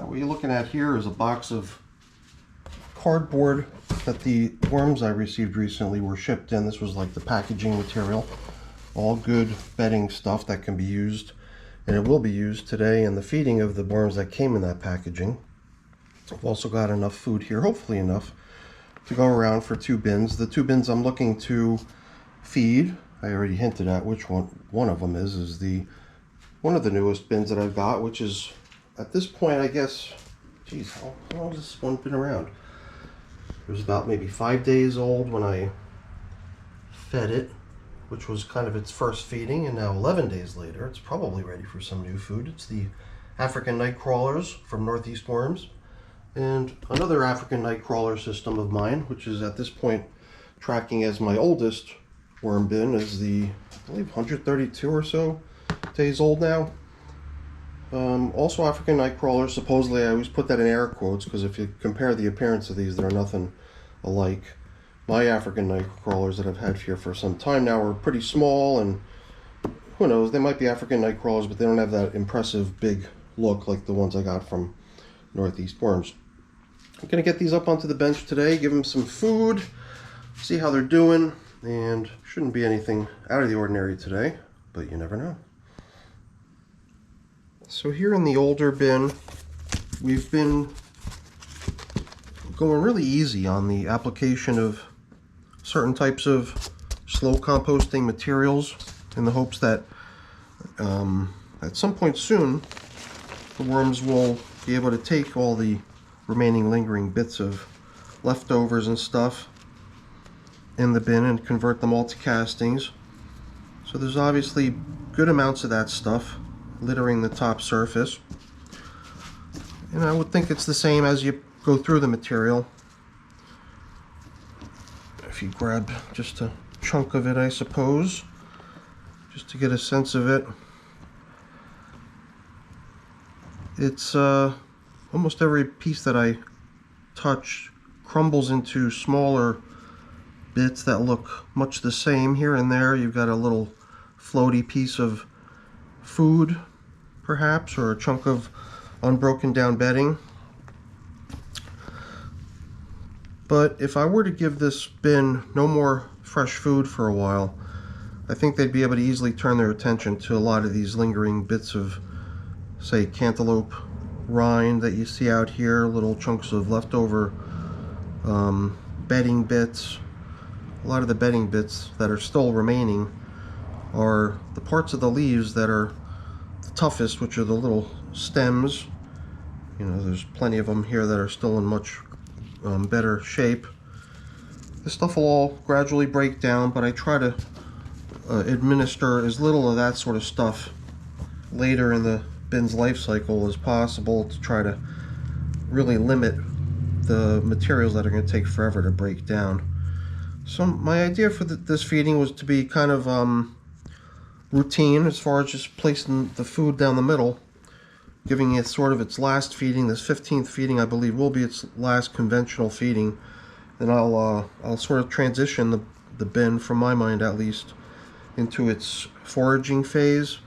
What you're looking at here is a box of cardboard that the worms I received recently were shipped in. This was like the packaging material. All good bedding stuff that can be used, and it will be used today in the feeding of the worms that came in that packaging. I've also got enough food here, hopefully enough, to go around for 2 bins. The 2 bins I'm looking to feed, I already hinted at which one of them is the one of the newest bins that I've got, which is at this point, I guess, geez, how long has this one been around? It was about maybe 5 days old when I fed it, which was kind of its first feeding, and now 11 days later, it's probably ready for some new food. It's the African nightcrawlers from Northeast Worms, and another African nightcrawler system of mine, which is at this point tracking as my oldest worm bin, is the, I believe, 132 or so days old now. Also African nightcrawlers, supposedly, I always put that in air quotes because if you compare the appearance of these, they're nothing alike. My African nightcrawlers that I've had here for some time now are pretty small, and who knows, they might be African nightcrawlers, but they don't have that impressive big look like the ones I got from Northeast Worms. I'm going to get these up onto the bench today, give them some food, see how they're doing, and shouldn't be anything out of the ordinary today, but you never know. So here in the older bin, we've been going really easy on the application of certain types of slow composting materials in the hopes that at some point soon the worms will be able to take all the remaining lingering bits of leftovers and stuff in the bin and convert them all to castings. So there's obviously good amounts of that stuff littering the top surface, and I would think it's the same as you go through the material. If you grab just a chunk of it, I suppose, just to get a sense of it, it's almost every piece that I touch crumbles into smaller bits that look much the same. Here and there you've got a little floaty piece of food perhaps, or a chunk of unbroken down bedding. But if I were to give this bin no more fresh food for a while, I think they'd be able to easily turn their attention to a lot of these lingering bits of, say, cantaloupe rind that you see out here, little chunks of leftover bedding bits. A lot of the bedding bits that are still remaining are the parts of the leaves that are the toughest, which are the little stems. You know, there's plenty of them here that are still in much better shape. This stuff will all gradually break down, but I try to administer as little of that sort of stuff later in the bin's life cycle as possible to try to really limit the materials that are going to take forever to break down. So my idea for this feeding was to be kind of routine as far as just placing the food down the middle, giving it sort of its last feeding. This 15th feeding, I believe, will be its last conventional feeding. Then I'll sort of transition the bin, from my mind at least, into its foraging phase.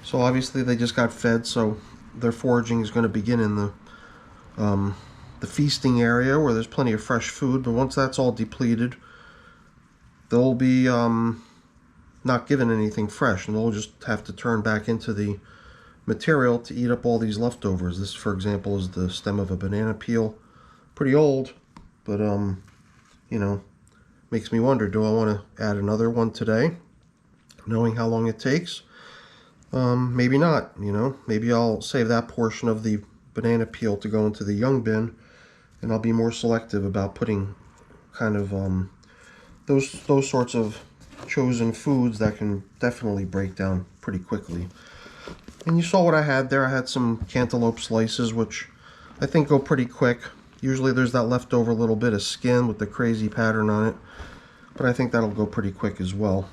So obviously they just got fed, so their foraging is going to begin in the feasting area where there's plenty of fresh food. But once that's all depleted, they'll be not given anything fresh, and they'll just have to turn back into the material to eat up all these leftovers. This, for example, is the stem of a banana peel. Pretty old, but you know, makes me wonder, do I want to add another one today, knowing how long it takes? Maybe not, you know. Maybe I'll save that portion of the banana peel to go into the young bin, and I'll be more selective about putting kind of those sorts of chosen foods that can definitely break down pretty quickly. And you saw what I had there. I had some cantaloupe slices, which I think go pretty quick. Usually there's that leftover little bit of skin with the crazy pattern on it, but I think that'll go pretty quick as well.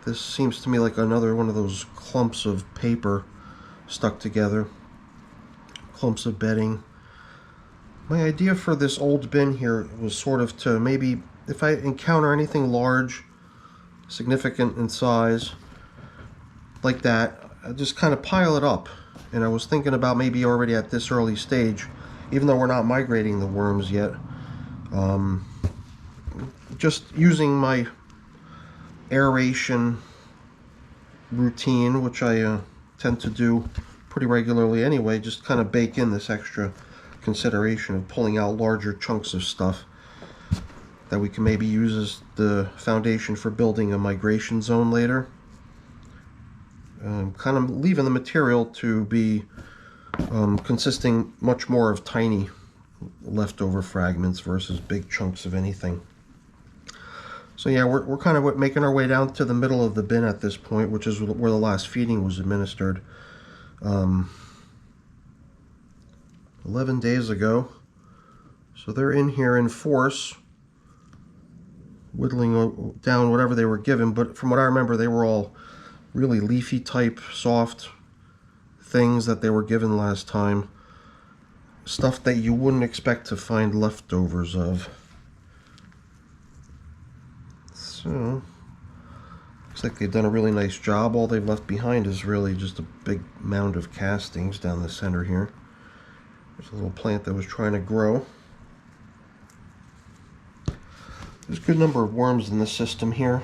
This seems to me like another one of those clumps of paper stuck together, clumps of bedding. My idea for this old bin here was sort of to maybe, if I encounter anything large, significant in size, like that, I just kind of pile it up and I was thinking about maybe already at this early stage, even though we're not migrating the worms yet, just using my aeration routine, which I tend to do pretty regularly anyway, just kind of bake in this extra consideration of pulling out larger chunks of stuff that we can maybe use as the foundation for building a migration zone later. Kind of leaving the material to be consisting much more of tiny leftover fragments versus big chunks of anything. So yeah, we're kind of making our way down to the middle of the bin at this point, which is where the last feeding was administered 11 days ago. So they're in here in force, whittling down whatever they were given, but from what I remember, they were all really leafy type, soft things that they were given last time. Stuff that you wouldn't expect to find leftovers of. So, looks like they've done a really nice job. All they've left behind is really just a big mound of castings down the center here. There's a little plant that was trying to grow. There's a good number of worms in the system here.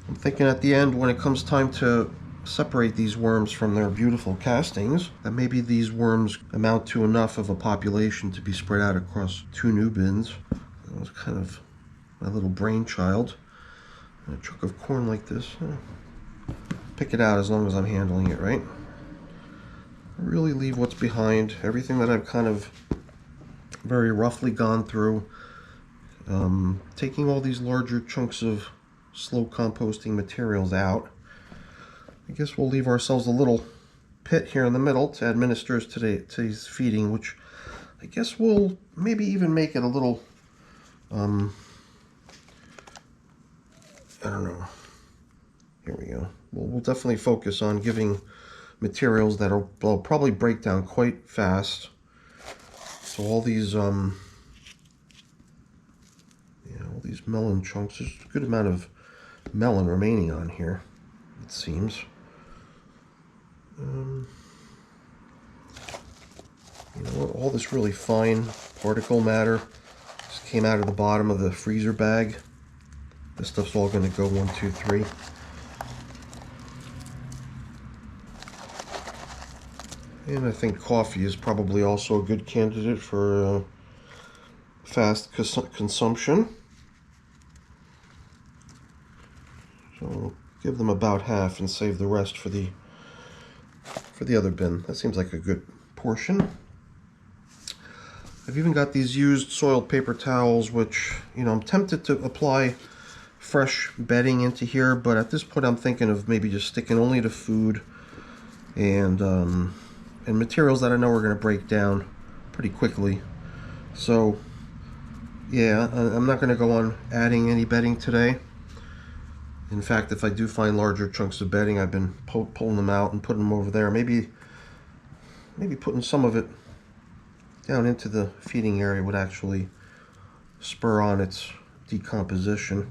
I'm thinking at the end, when it comes time to separate these worms from their beautiful castings, that maybe these worms amount to enough of a population to be spread out across 2 new bins. That was kind of my little brainchild. A chunk of corn like this, pick it out as long as I'm handling it right. Really leave what's behind, everything that I've kind of very roughly gone through, taking all these larger chunks of slow composting materials out. I guess we'll leave ourselves a little pit here in the middle to administer today's feeding, which I guess will maybe even make it a little I don't know. Here we go. We'll definitely focus on giving materials that will probably break down quite fast. So all these all these melon chunks, there's a good amount of melon remaining on here, it seems. You know, all this really fine particle matter just came out of the bottom of the freezer bag. This stuff's all going to go 1, 2, 3. And I think coffee is probably also a good candidate for fast consumption. So we'll give them about half and save the rest for the other bin. That seems like a good portion. I've even got these used soiled paper towels, which, you know, I'm tempted to apply fresh bedding into here, but at this point I'm thinking of maybe just sticking only to food and materials that I know are going to break down pretty quickly. So yeah, I'm not going to go on adding any bedding today. In fact, if I do find larger chunks of bedding, I've been pulling them out and putting them over there. Maybe putting some of it down into the feeding area would actually spur on its decomposition.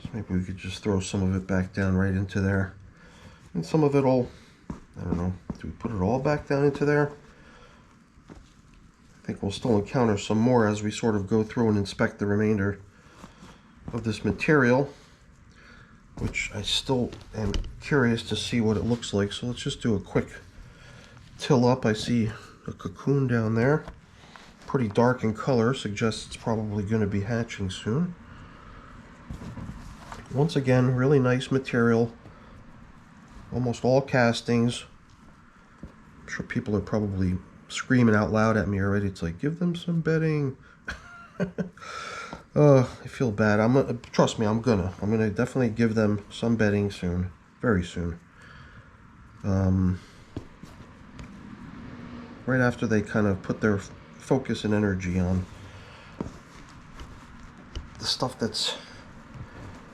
So maybe we could just throw some of it back down right into there. And some of it all, I don't know, do we put it all back down into there? I think we'll still encounter some more as we sort of go through and inspect the remainder of this material, which I still am curious to see what it looks like. So let's just do a quick till up. I see a cocoon down there, pretty dark in color, suggests it's probably going to be hatching soon. Once again, really nice material, almost all castings. I'm sure people are probably screaming out loud at me already. It's like, give them some bedding. I feel bad. Trust me, I'm gonna definitely give them some bedding soon, very soon. Right after they kind of put their focus and energy on the stuff that's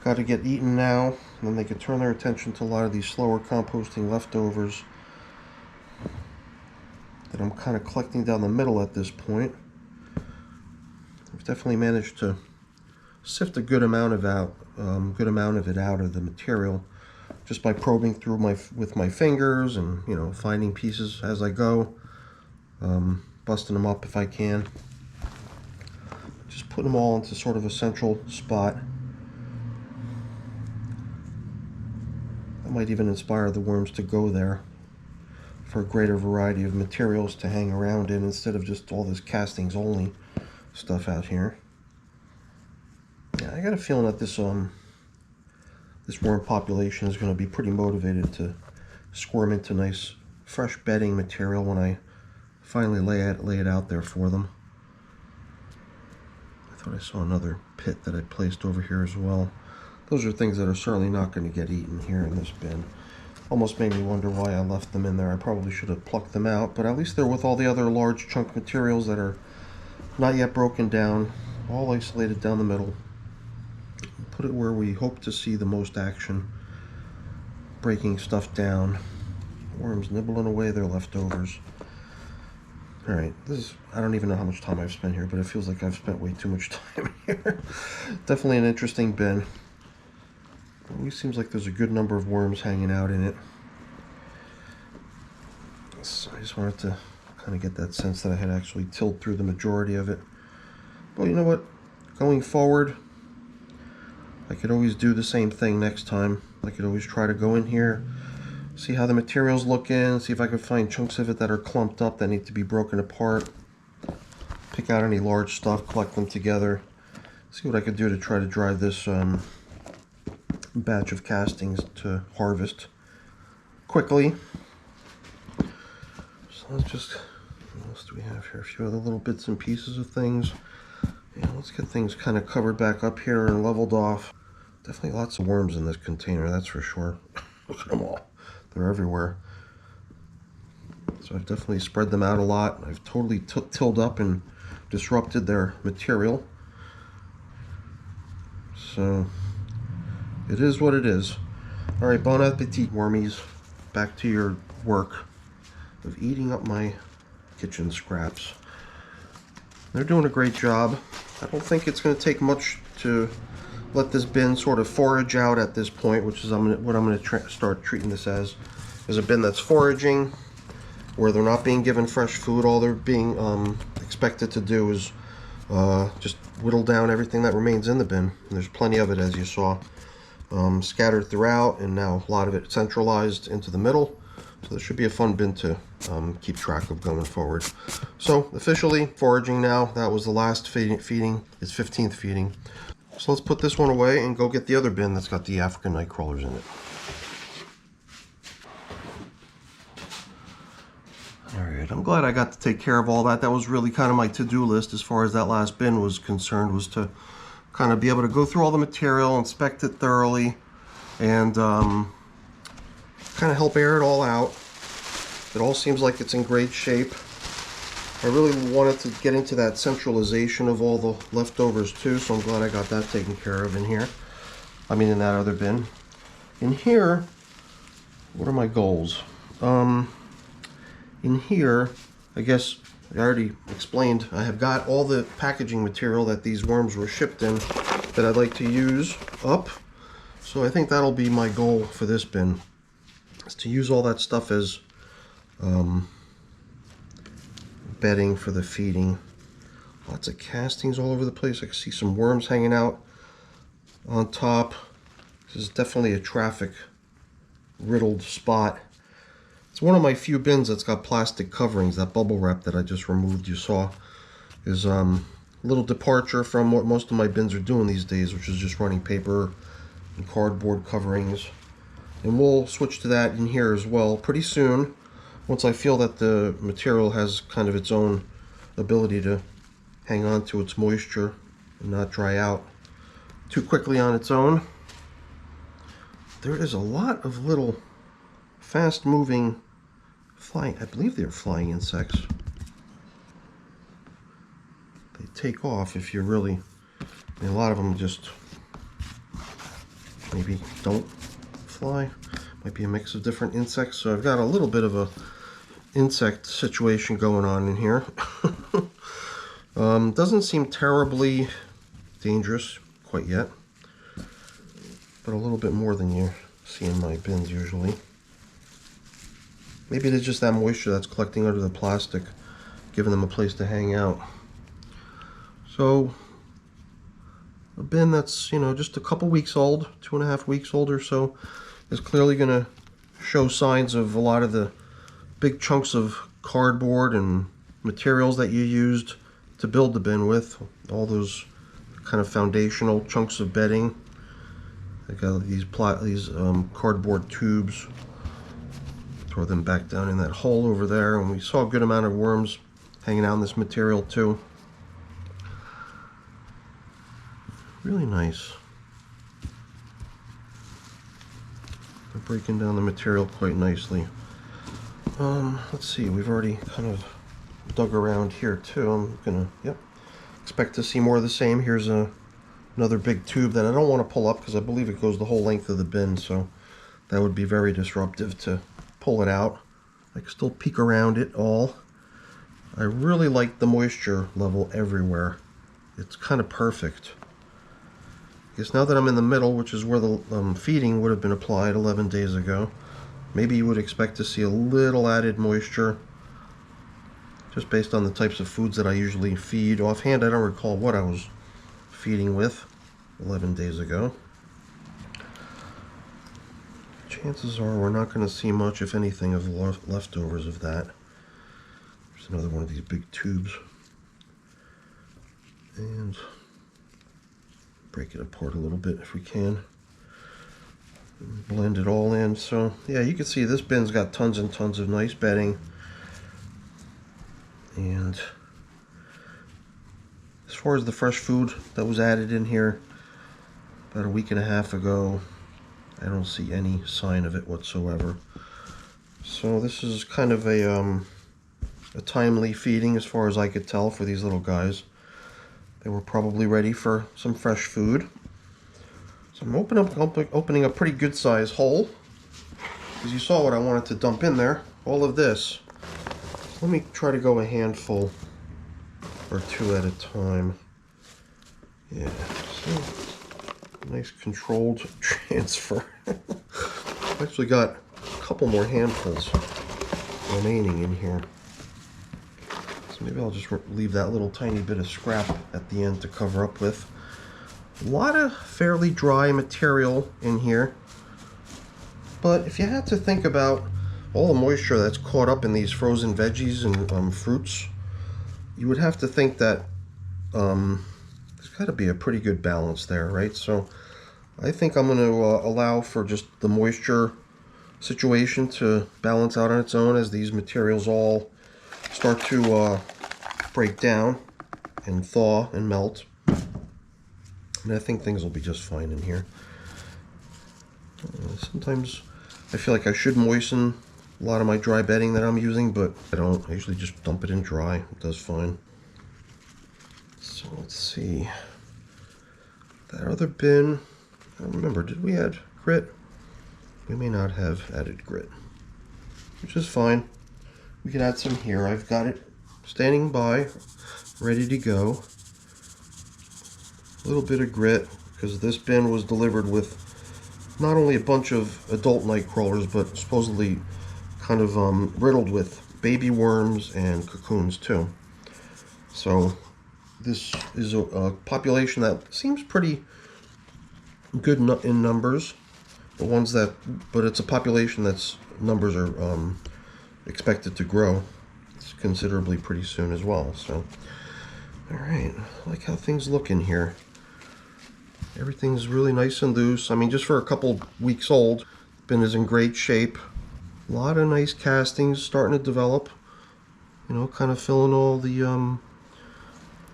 got to get eaten now, and then they can turn their attention to a lot of these slower composting leftovers that I'm kind of collecting down the middle at this point. I've definitely managed to sift a good amount of it out of the material. just by probing through with my fingers and, you know, finding pieces as I go, busting them up if I can. Just put them all into sort of a central spot. That might even inspire the worms to go there for a greater variety of materials to hang around in instead of just all this castings only stuff out here. Yeah, I got a feeling that this worm population is going to be pretty motivated to squirm into nice fresh bedding material when I finally lay it out there for them. I thought I saw another pit that I placed over here as well. Those are things that are certainly not going to get eaten here in this bin. Almost made me wonder why I left them in there. I probably should have plucked them out, but at least they're with all the other large chunk materials that are not yet broken down, all isolated down the middle. Put it where we hope to see the most action, breaking stuff down. Worms nibbling away their leftovers. Alright, I don't even know how much time I've spent here, but it feels like I've spent way too much time here. Definitely an interesting bin. It always seems like there's a good number of worms hanging out in it. So I just wanted to kind of get that sense that I had actually tilled through the majority of it. But you know what? Going forward, I could always do the same thing next time. I could always try to go in here, see how the materials look in, see if I can find chunks of it that are clumped up that need to be broken apart. Pick out any large stuff, collect them together. See what I could do to try to drive this batch of castings to harvest quickly. So let's just, what else do we have here? A few other little bits and pieces of things. Yeah, let's get things kind of covered back up here and leveled off. Definitely lots of worms in this container, that's for sure. Look at them all. They're everywhere. So I've definitely spread them out a lot. I've totally tilled up and disrupted their material. So it is what it is. Alright, bon appetit, wormies. Back to your work of eating up my kitchen scraps. They're doing a great job. I don't think it's going to take much to let this bin sort of forage out at this point, which is what I'm going to start treating this as. Is a bin that's foraging, where they're not being given fresh food. All they're being expected to do is just whittle down everything that remains in the bin. And there's plenty of it, as you saw, scattered throughout, and now a lot of it centralized into the middle. So this should be a fun bin to keep track of going forward. So officially foraging now. That was the last feeding, its 15th feeding. So let's put this one away and go get the other bin that's got the African nightcrawlers in it. Alright, I'm glad I got to take care of all that. That was really kind of my to-do list as far as that last bin was concerned, was to kind of be able to go through all the material, inspect it thoroughly, and kind of help air it all out. It all seems like it's in great shape. I really wanted to get into that centralization of all the leftovers too, so I'm glad I got that taken care of in here. I mean, in that other bin. In here, what are my goals? In here, I guess I already explained, I have got all the packaging material that these worms were shipped in that I'd like to use up. So I think that'll be my goal for this bin, is to use all that stuff as bedding for the feeding. Lots of castings all over the place. I can see some worms hanging out on top. This is definitely a traffic riddled spot. It's one of my few bins that's got plastic coverings. That bubble wrap that I just removed, you saw, is a little departure from what most of my bins are doing these days, which is just running paper and cardboard coverings. And we'll switch to that in here as well pretty soon, once I feel that the material has kind of its own ability to hang on to its moisture and not dry out too quickly on its own. There is a lot of little fast-moving flying, I believe they're flying insects. They take off if you really, a lot of them just maybe don't fly. Might be a mix of different insects. So I've got a little bit of a insect situation going on in here. Doesn't seem terribly dangerous quite yet, but a little bit more than you see in my bins usually. Maybe it is just that moisture that's collecting under the plastic, giving them a place to hang out. So a bin that's, you know, just a couple weeks old, 2.5 weeks old or so, is clearly going to show signs of a lot of the big chunks of cardboard and materials that you used to build the bin with. All those kind of foundational chunks of bedding. I got these cardboard tubes. Throw them back down in that hole over there, and we saw a good amount of worms hanging out in this material too. Really nice. They're breaking down the material quite nicely. Let's see, we've already kind of dug around here too. I'm gonna, expect to see more of the same. Here's another big tube that I don't want to pull up because I believe it goes the whole length of the bin, so that would be very disruptive to pull it out. I can still peek around it all. I really like the moisture level everywhere. It's kind of perfect. I guess now that I'm in the middle, which is where the feeding would have been applied 11 days ago, maybe you would expect to see a little added moisture just based on the types of foods that I usually feed. Offhand, I don't recall what I was feeding with 11 days ago. Chances are we're not going to see much, if anything, of leftovers of that. There's another one of these big tubes. And break it apart a little bit if we can. Blend it all in. So yeah, you can see this bin's got tons and tons of nice bedding. And as far as the fresh food that was added in here about a week and a half ago, I don't see any sign of it whatsoever. So this is kind of a timely feeding as far as I could tell for these little guys. They were probably ready for some fresh food. So I'm opening a pretty good size hole, because you saw what I wanted to dump in there, all of this. Let me try to go a handful or two at a time. Yeah, so nice controlled transfer. I've actually got a couple more handfuls remaining in here. So maybe I'll just leave that little tiny bit of scrap at the end to cover up with. A lot of fairly dry material in here. But if you had to think about all the moisture that's caught up in these frozen veggies and fruits, you would have to think that there's got to be a pretty good balance there, right? So I think I'm going to allow for just the moisture situation to balance out on its own as these materials all start to break down and thaw and melt. And I think things will be just fine in here. Sometimes I feel like I should moisten a lot of my dry bedding that I'm using, but I don't. I usually just dump it in dry. It does fine. So let's see. That other bin, I don't remember, did we add grit? We may not have added grit, which is fine. We can add some here. I've got it standing by, ready to go. A little bit of grit, because this bin was delivered with not only a bunch of adult nightcrawlers, but supposedly kind of riddled with baby worms and cocoons too. So this is a population that seems pretty good in numbers. But it's a population that's numbers are expected to grow considerably pretty soon as well. So, all right, I like how things look in here. Everything's really nice and loose. I mean, just for a couple weeks old, bin is in great shape. A lot of nice castings starting to develop. You know, kind of filling all the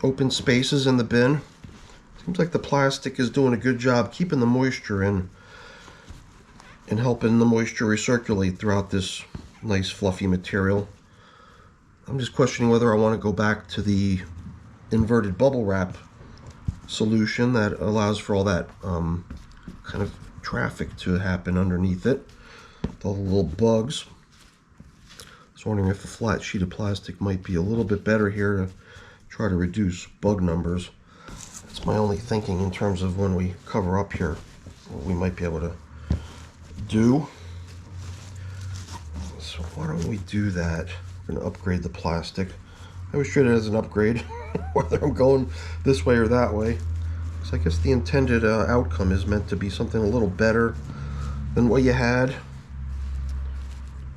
open spaces in the bin. Seems like the plastic is doing a good job keeping the moisture in and helping the moisture recirculate throughout this nice fluffy material. I'm just questioning whether I want to go back to the inverted bubble wrap solution that allows for all that kind of traffic to happen underneath it, with all the little bugs. I was wondering if a flat sheet of plastic might be a little bit better here to try to reduce bug numbers. That's my only thinking in terms of when we cover up here, what we might be able to do. So why don't we do that? We're going to upgrade the plastic. I always treat it as an upgrade, whether I'm going this way or that way. So I guess the intended outcome is meant to be something a little better than what you had.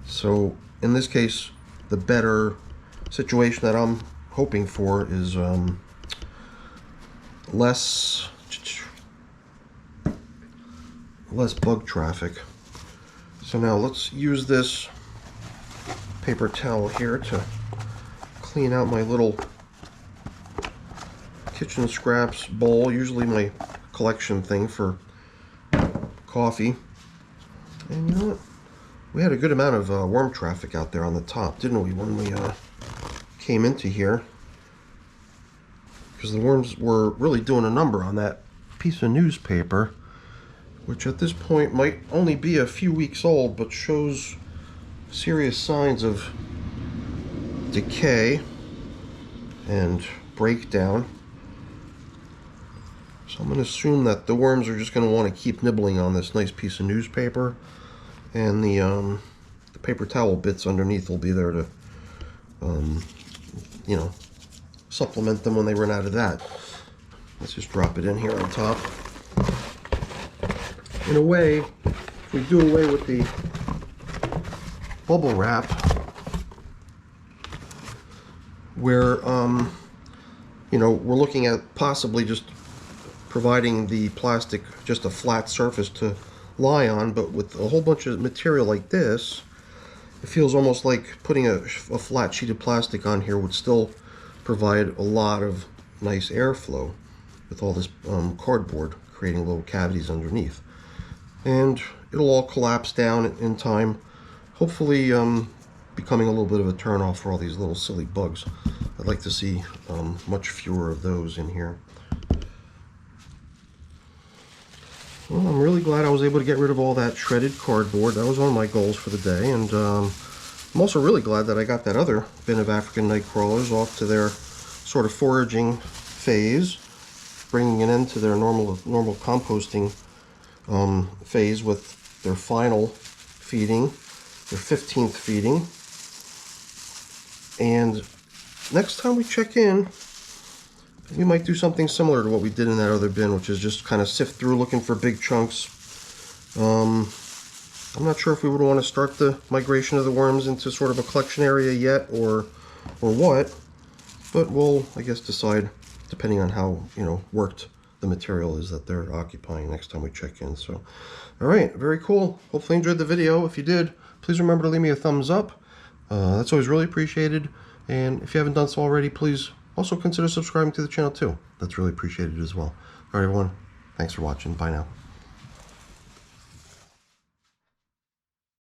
So in this case, the better situation that I'm hoping for is less bug traffic. So now let's use this paper towel here to clean out my little kitchen scraps bowl, usually my collection thing for coffee. And you know what? We had a good amount of worm traffic out there on the top, didn't we, when we came into here? Because the worms were really doing a number on that piece of newspaper, which at this point might only be a few weeks old, but shows serious signs of decay and breakdown. So I'm going to assume that the worms are just going to want to keep nibbling on this nice piece of newspaper, and the paper towel bits underneath will be there to, you know, supplement them when they run out of that. Let's just drop it in here on top. In a way, if we do away with the bubble wrap, where you know, we're looking at possibly just providing the plastic just a flat surface to lie on, but with a whole bunch of material like this, it feels almost like putting a flat sheet of plastic on here would still provide a lot of nice airflow with all this cardboard creating little cavities underneath. And it'll all collapse down in time, hopefully becoming a little bit of a turn-off for all these little silly bugs. I'd like to see much fewer of those in here. Well, I'm really glad I was able to get rid of all that shredded cardboard. That was one of my goals for the day, and I'm also really glad that I got that other bin of African nightcrawlers off to their sort of foraging phase, bringing an end to their normal composting phase with their final feeding, their 15th feeding. And next time we check in, we might do something similar to what we did in that other bin, which is just kind of sift through looking for big chunks. I'm not sure if we would want to start the migration of the worms into sort of a collection area yet, or what, but we'll, I guess, decide depending on how, you know, worked the material is that they're occupying next time we check in. So, all right, very cool. Hopefully you enjoyed the video. If you did, please remember to leave me a thumbs up. That's always really appreciated. And if you haven't done so already, please also consider subscribing to the channel too. That's really appreciated as well. All right, everyone. Thanks for watching. Bye now.